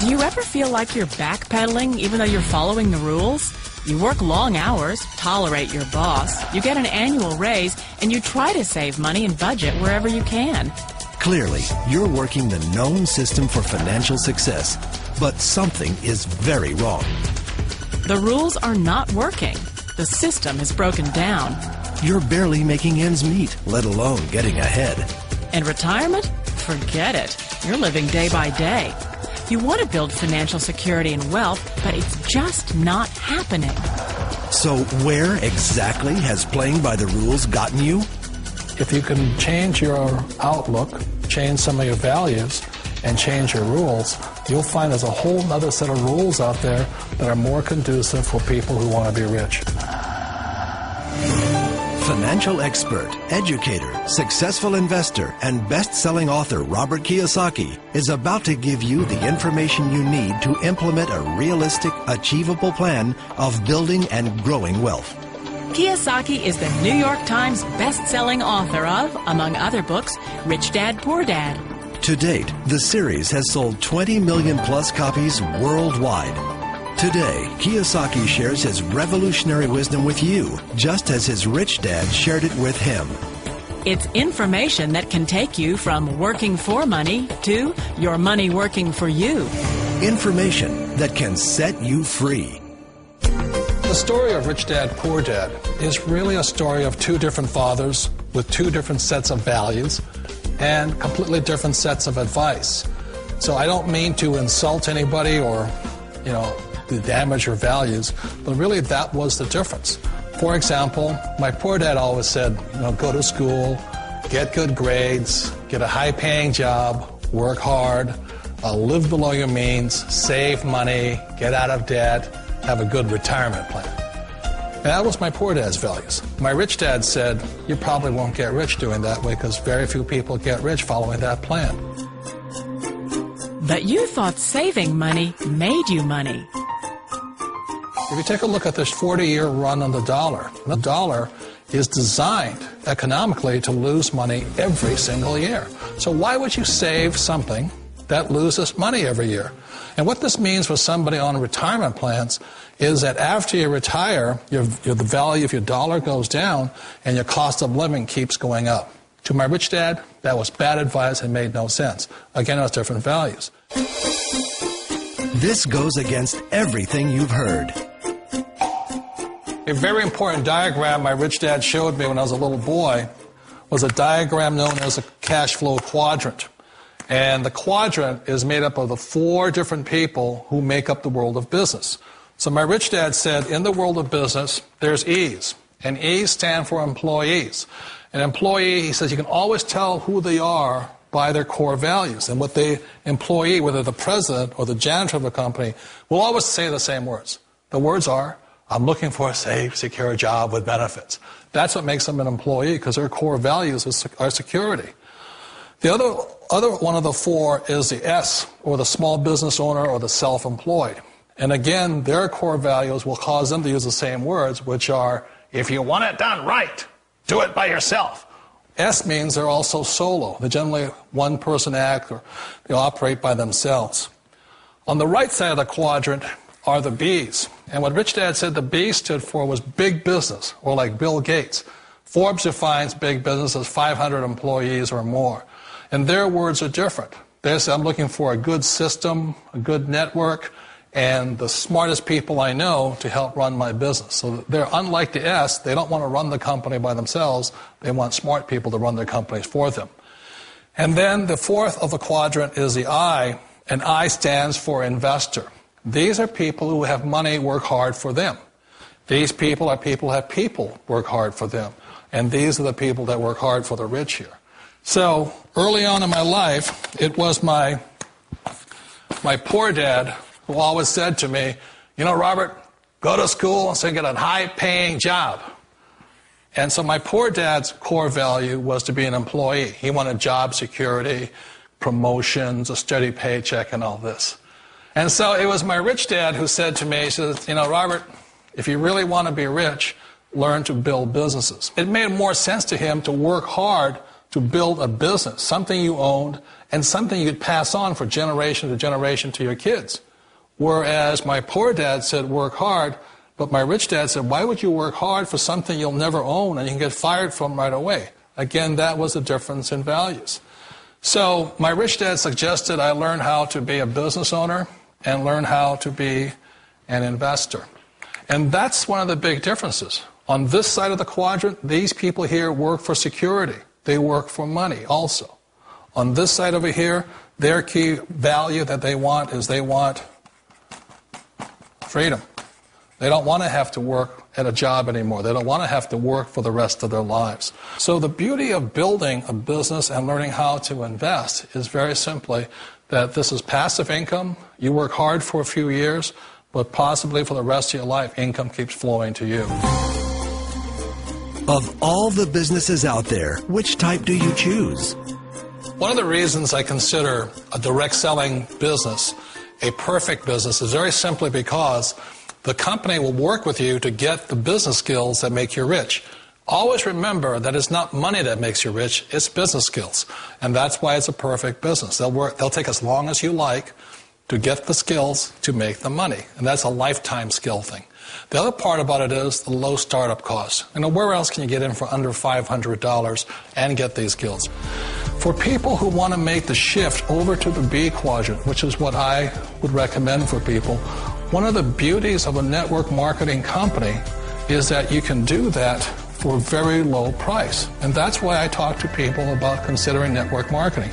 Do you ever feel like you're backpedaling even though you're following the rules? You work long hours, tolerate your boss, you get an annual raise, and you try to save money and budget wherever you can. Clearly, you're working the known system for financial success, but something is very wrong. The rules are not working. The system is broken down. You're barely making ends meet, let alone getting ahead. And retirement? Forget it. You're living day by day. You want to build financial security and wealth, but it's just not happening. So where exactly has playing by the rules gotten you? If you can change your outlook, change some of your values, and change your rules, you'll find there's a whole other set of rules out there that are more conducive for people who want to be rich. Financial expert, educator, successful investor, and best-selling author Robert Kiyosaki is about to give you the information you need to implement a realistic, achievable plan of building and growing wealth. Kiyosaki is the New York Times best-selling author of, among other books, Rich Dad, Poor Dad. To date, the series has sold 20 million plus copies worldwide. Today, Kiyosaki shares his revolutionary wisdom with you, just as his rich dad shared it with him. It's information that can take you from working for money to your money working for you. Information that can set you free. The story of Rich Dad, Poor Dad is really a story of two different fathers with two different sets of values and completely different sets of advice. So I don't mean to insult anybody or, to damage your values, but really that was the difference. For example, my poor dad always said, go to school, get good grades, get a high-paying job, work hard, live below your means, save money, get out of debt, have a good retirement plan. And that was my poor dad's values. My rich dad said, you probably won't get rich doing that way because very few people get rich following that plan. But you thought saving money made you money. If you take a look at this 40-year run on the dollar is designed economically to lose money every single year. So why would you save something that loses money every year? And what this means for somebody on retirement plans is that after you retire, the value of your dollar goes down and your cost of living keeps going up. To my rich dad, that was bad advice and made no sense. Again, it was different values. This goes against everything you've heard. A very important diagram my rich dad showed me when I was a little boy was a diagram known as a cash flow quadrant. And the quadrant is made up of the four different people who make up the world of business. So my rich dad said, in the world of business, there's E's. And E's stand for employees. An employee, he says, you can always tell who they are by their core values. And what the employee, whether the president or the janitor of a company, will always say the same words. The words are, I'm looking for a safe, secure job with benefits. That's what makes them an employee, because their core values are security. The other one of the four is the S, or the small business owner or the self-employed. And again, their core values will cause them to use the same words, which are, if you want it done right, do it by yourself. S means they're also solo. They're generally one-person act, or they operate by themselves. On the right side of the quadrant are the B's. And what Rich Dad said the B stood for was big business, or like Bill Gates. Forbes defines big business as 500 employees or more. And their words are different. They say, I'm looking for a good system, a good network, and the smartest people I know to help run my business. So they're unlike the S. They don't want to run the company by themselves. They want smart people to run their companies for them. And then the fourth of the quadrant is the I, and I stands for investor. These are people who have money work hard for them. These people are people who have people work hard for them. And these are the people that work hard for the rich here. So early on in my life, it was my poor dad who always said to me, Robert, go to school and get a high-paying job. And so my poor dad's core value was to be an employee. He wanted job security, promotions, a steady paycheck, and all this. And so it was my rich dad who said to me, he says, Robert, if you really want to be rich, learn to build businesses. It made more sense to him to work hard to build a business, something you owned, and something you could pass on for generation to generation to your kids. Whereas my poor dad said, work hard, but my rich dad said, why would you work hard for something you'll never own and you can get fired from right away? Again, that was a difference in values. So my rich dad suggested I learn how to be a business owner and learn how to be an investor. And that's one of the big differences. On this side of the quadrant, these people here work for security. They work for money also. On this side over here, their key value that they want is they want freedom. They don't want to have to work at a job anymore. They don't want to have to work for the rest of their lives. So the beauty of building a business and learning how to invest is very simply that this is passive income. You work hard for a few years, but possibly for the rest of your life, income keeps flowing to you. Of all the businesses out there, which type do you choose? One of the reasons I consider a direct selling business a perfect business is very simply because the company will work with you to get the business skills that make you rich. Always remember that it's not money that makes you rich, it's business skills. And that's why it's a perfect business. They'll take as long as you like to get the skills to make the money. And that's a lifetime skill thing. The other part about it is the low startup cost. Where else can you get in for under $500 and get these skills? For people who want to make the shift over to the B quadrant, which is what I would recommend for people, one of the beauties of a network marketing company is that you can do that for a very low price. And that's why I talk to people about considering network marketing.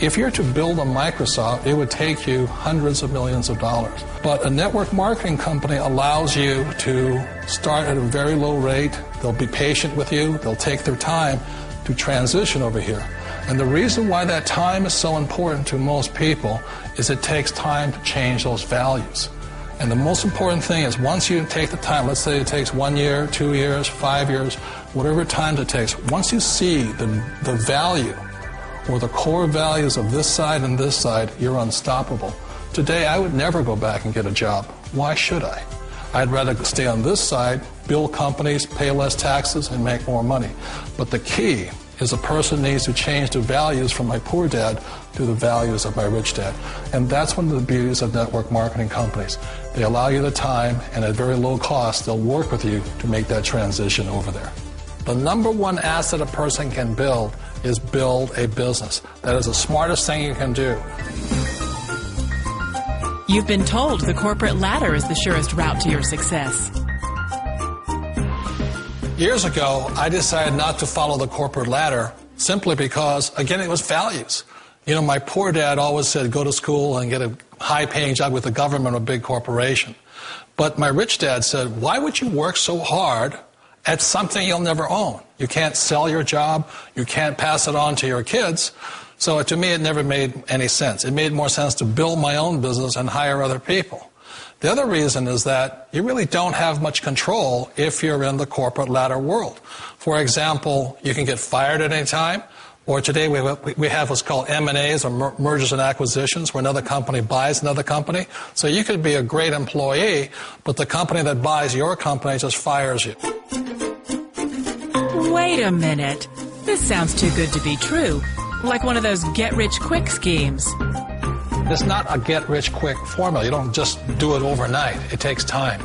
If you're to build a Microsoft, it would take you hundreds of millions of dollars. But a network marketing company allows you to start at a very low rate. They'll be patient with you. They'll take their time to transition over here. And the reason why that time is so important to most people is it takes time to change those values. And the most important thing is once you take the time, let's say it takes 1 year, 2 years, 5 years, whatever time it takes, once you see the value or the core values of this side and this side, you're unstoppable. Today, I would never go back and get a job. Why should I? I'd rather stay on this side, build companies, pay less taxes, and make more money. But the key is a person needs to change the values from my poor dad to the values of my rich dad. And that's one of the beauties of network marketing companies. They allow you the time, and at very low cost, they'll work with you to make that transition over there. The number one asset a person can build is build a business. That is the smartest thing you can do. You've been told the corporate ladder is the surest route to your success. Years ago, I decided not to follow the corporate ladder simply because, again, it was values. My poor dad always said, go to school and get a high-paying job with the government or a big corporation. But my rich dad said, why would you work so hard at something you'll never own? You can't sell your job. You can't pass it on to your kids. So to me, it never made any sense. It made more sense to build my own business and hire other people. The other reason is that you really don't have much control if you're in the corporate ladder world. For example, you can get fired at any time, or today we have what's called M&As, or mergers and acquisitions, where another company buys another company. So you could be a great employee, but the company that buys your company just fires you. Wait a minute. This sounds too good to be true. Like one of those get-rich-quick schemes. It's not a get-rich-quick formula. You don't just do it overnight. It takes time.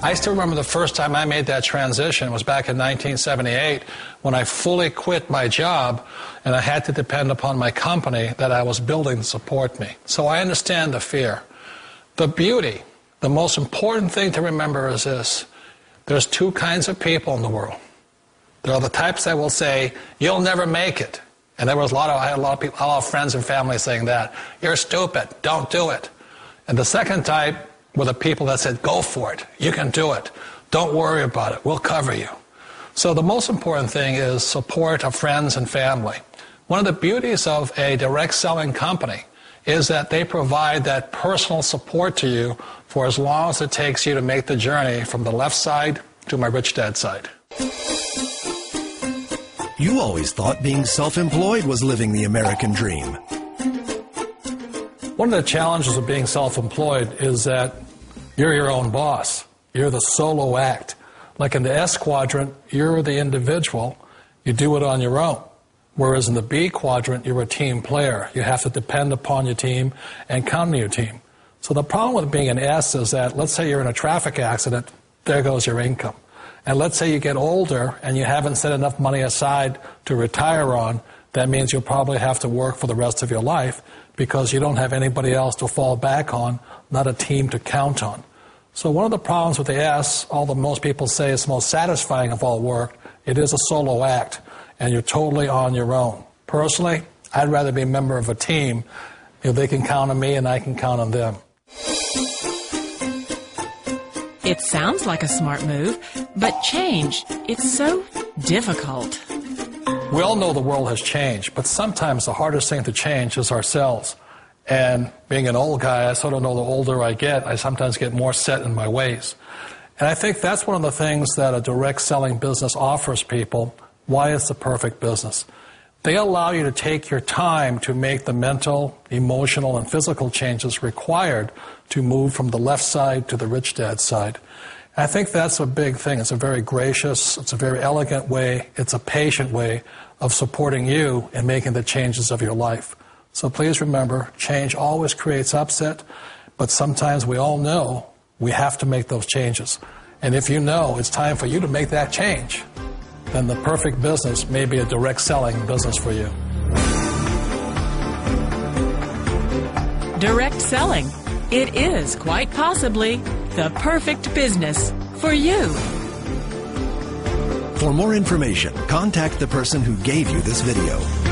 I still remember the first time I made that transition was back in 1978 when I fully quit my job and I had to depend upon my company that I was building to support me. So I understand the fear. The beauty, the most important thing to remember is this. There's two kinds of people in the world. There are the types that will say, you'll never make it. And I had a lot of friends and family saying that. You're stupid. Don't do it. And the second type were the people that said, go for it. You can do it. Don't worry about it. We'll cover you. So the most important thing is support of friends and family. One of the beauties of a direct selling company is that they provide that personal support to you for as long as it takes you to make the journey from the left side to my rich dad side. You always thought being self-employed was living the American dream. One of the challenges of being self-employed is that you're your own boss. You're the solo act. Like in the S quadrant, you're the individual. You do it on your own. Whereas in the B quadrant, you're a team player. You have to depend upon your team and count on your team. So the problem with being an S is that, let's say you're in a traffic accident, there goes your income. And let's say you get older and you haven't set enough money aside to retire on, that means you'll probably have to work for the rest of your life because you don't have anybody else to fall back on, not a team to count on. So one of the problems with the S, although most people say it's the most satisfying of all work, it is a solo act, and you're totally on your own. Personally, I'd rather be a member of a team. They can count on me and I can count on them. It sounds like a smart move, but change, it's so difficult. We all know the world has changed, but sometimes the hardest thing to change is ourselves. And being an old guy, I sort of know the older I get, I sometimes get more set in my ways. And I think that's one of the things that a direct selling business offers people, why it's the perfect business. They allow you to take your time to make the mental, emotional, and physical changes required to move from the left side to the rich dad side. I think that's a big thing. It's a very gracious, it's a very elegant way, it's a patient way of supporting you in making the changes of your life. So please remember, change always creates upset, but sometimes we all know we have to make those changes. And if you know it's time for you to make that change, then the perfect business may be a direct selling business for you. Direct selling. It is quite possibly the perfect business for you. For more information, contact the person who gave you this video.